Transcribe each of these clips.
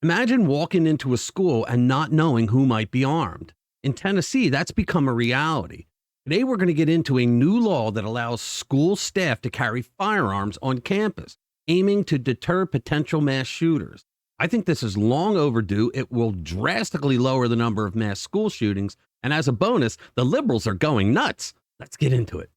Imagine walking into a school and not knowing who might be armed. In Tennessee, that's become a reality. Today, we're going to get into a new law that allows school staff to carry firearms on campus, aiming to deter potential mass shooters. I think this is long overdue. It will drastically lower the number of mass school shootings. And as a bonus, the liberals are going nuts. Let's get into it.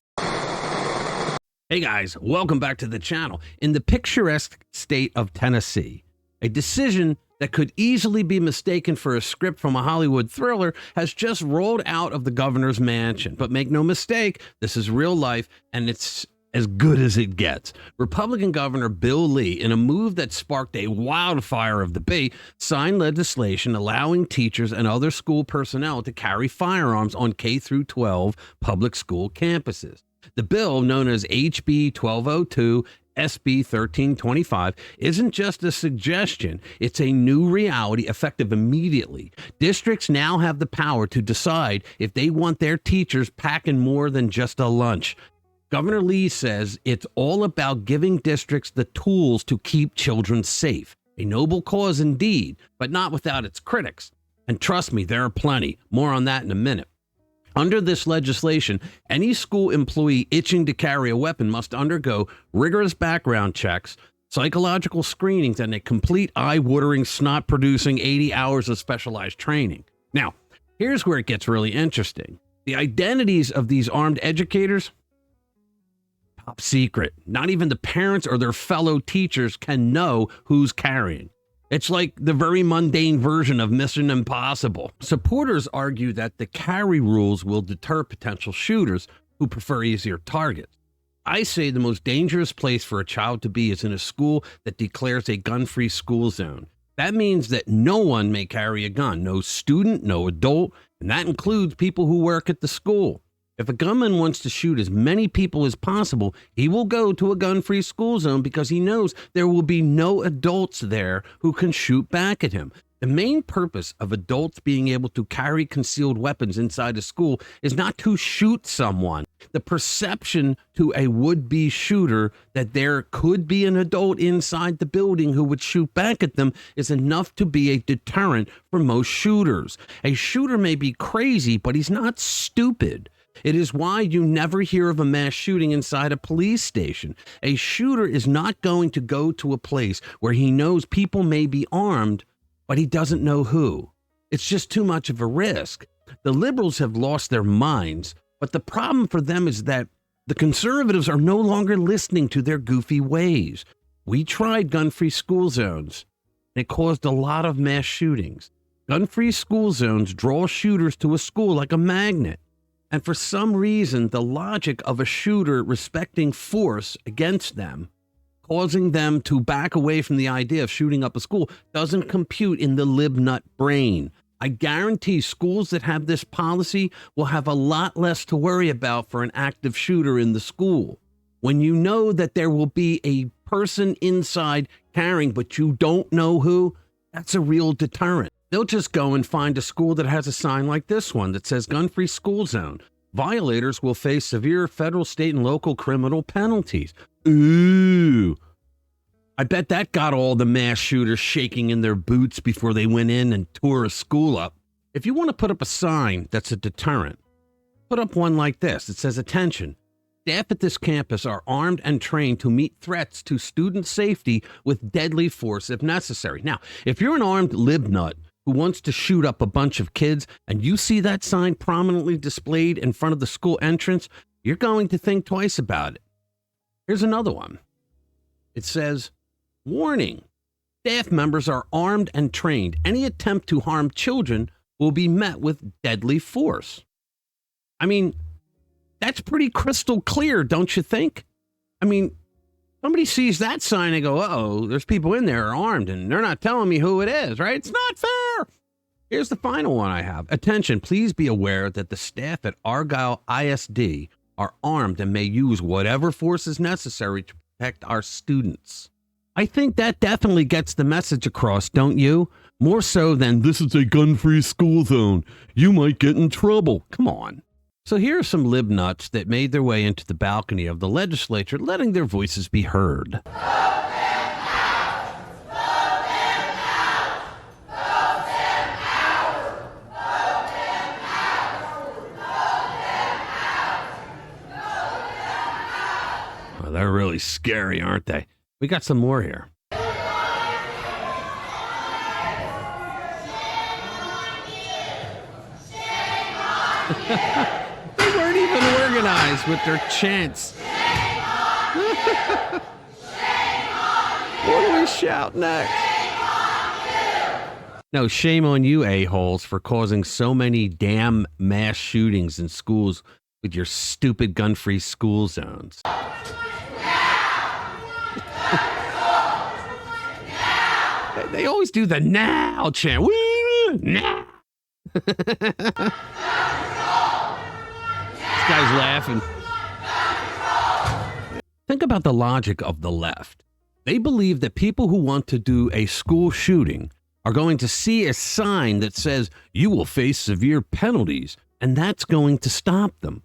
Hey guys, welcome back to the channel. In the picturesque state of Tennessee, a decision that could easily be mistaken for a script from a Hollywood thriller has just rolled out of the governor's mansion. But make no mistake, this is real life, and it's as good as it gets. Republican Governor Bill Lee, in a move that sparked a wildfire of debate, signed legislation allowing teachers and other school personnel to carry firearms on K-12 public school campuses. The bill, known as HB 1202, SB 1325, isn't just a suggestion, it's a new reality effective immediately. Districts now have the power to decide if they want their teachers packing more than just a lunch. Governor Lee says it's all about giving districts the tools to keep children safe. A noble cause indeed, but not without its critics. And trust me, there are plenty. More on that in a minute. Under this legislation, any school employee itching to carry a weapon must undergo rigorous background checks, psychological screenings, and a complete eye-watering, snot-producing 80 hours of specialized training. Now, here's where it gets really interesting. The identities of these armed educators, top secret. Not even the parents or their fellow teachers can know who's carrying. It's like the very mundane version of Mission Impossible. Supporters argue that the carry rules will deter potential shooters who prefer easier targets. I say the most dangerous place for a child to be is in a school that declares a gun-free school zone. That means that no one may carry a gun, no student, no adult, and that includes people who work at the school. If a gunman wants to shoot as many people as possible, he will go to a gun-free school zone because he knows there will be no adults there who can shoot back at him. The main purpose of adults being able to carry concealed weapons inside a school is not to shoot someone. The perception to a would-be shooter that there could be an adult inside the building who would shoot back at them is enough to be a deterrent for most shooters. A shooter may be crazy, but he's not stupid. It is why you never hear of a mass shooting inside a police station. A shooter is not going to go to a place where he knows people may be armed, but he doesn't know who. It's just too much of a risk. The liberals have lost their minds, but the problem for them is that the conservatives are no longer listening to their goofy ways. We tried gun-free school zones, and it caused a lot of mass shootings. Gun-free school zones draw shooters to a school like a magnet. And for some reason, the logic of a shooter respecting force against them, causing them to back away from the idea of shooting up a school, doesn't compute in the libnut brain. I guarantee schools that have this policy will have a lot less to worry about for an active shooter in the school. When you know that there will be a person inside carrying, but you don't know who, that's a real deterrent. They'll just go and find a school that has a sign like this one that says gun-free school zone. Violators will face severe federal, state, and local criminal penalties. Ooh. I bet that got all the mass shooters shaking in their boots before they went in and tore a school up. If you want to put up a sign that's a deterrent, put up one like this. It says, "Attention. Staff at this campus are armed and trained to meet threats to student safety with deadly force if necessary." Now, if you're an armed libnut who wants to shoot up a bunch of kids and you see that sign prominently displayed in front of the school entrance, you're going to think twice about it. Here's another one. It says, "Warning. Staff members are armed and trained. Any attempt to harm children will be met with deadly force." I mean, that's pretty crystal clear, don't you think? I mean, somebody sees that sign and go, uh-oh, there's people in there armed and they're not telling me who it is, right? It's not fair. Here's the final one I have. "Attention, please be aware that the staff at Argyle ISD are armed and may use whatever force is necessary to protect our students." I think that definitely gets the message across, don't you? More so than, "This is a gun-free school zone. You might get in trouble." Come on. So here are some libnuts that made their way into the balcony of the legislature, letting their voices be heard. scary, aren't they? We got some more here. They weren't even organized with their chants. What do we shout next? No, shame on you, a-holes, for causing so many damn mass shootings in schools with your stupid gun-free school zones. They always do the now chant. Woo, now. This guy's laughing. Think about the logic of the left. They believe that people who want to do a school shooting are going to see a sign that says you will face severe penalties, and that's going to stop them.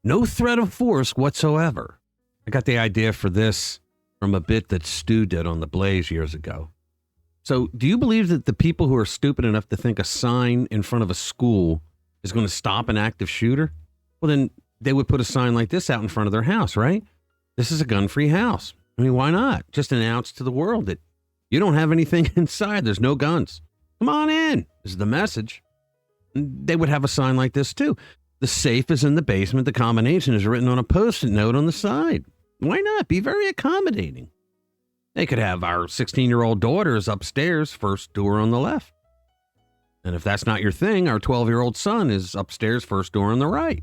No threat of force whatsoever. I got the idea for this from a bit that Stu did on The Blaze years ago. So, do you believe that the people who are stupid enough to think a sign in front of a school is going to stop an active shooter? Well, then they would put a sign like this out in front of their house, right? This is a gun-free house. I mean, why not? Just announce to the world that you don't have anything inside. There's no guns. Come on in. This is the message. They would have a sign like this, too. The safe is in the basement. The combination is written on a Post-it note on the side. Why not? Be very accommodating. They could have our 16-year-old daughters upstairs, first door on the left. And if that's not your thing, our 12-year-old son is upstairs, first door on the right.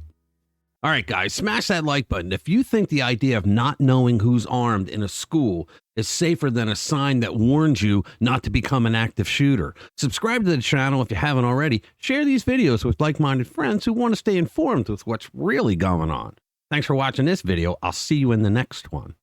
All right, guys, smash that like button. If you think the idea of not knowing who's armed in a school is safer than a sign that warns you not to become an active shooter, subscribe to the channel if you haven't already. Share these videos with like-minded friends who want to stay informed with what's really going on. Thanks for watching this video. I'll see you in the next one.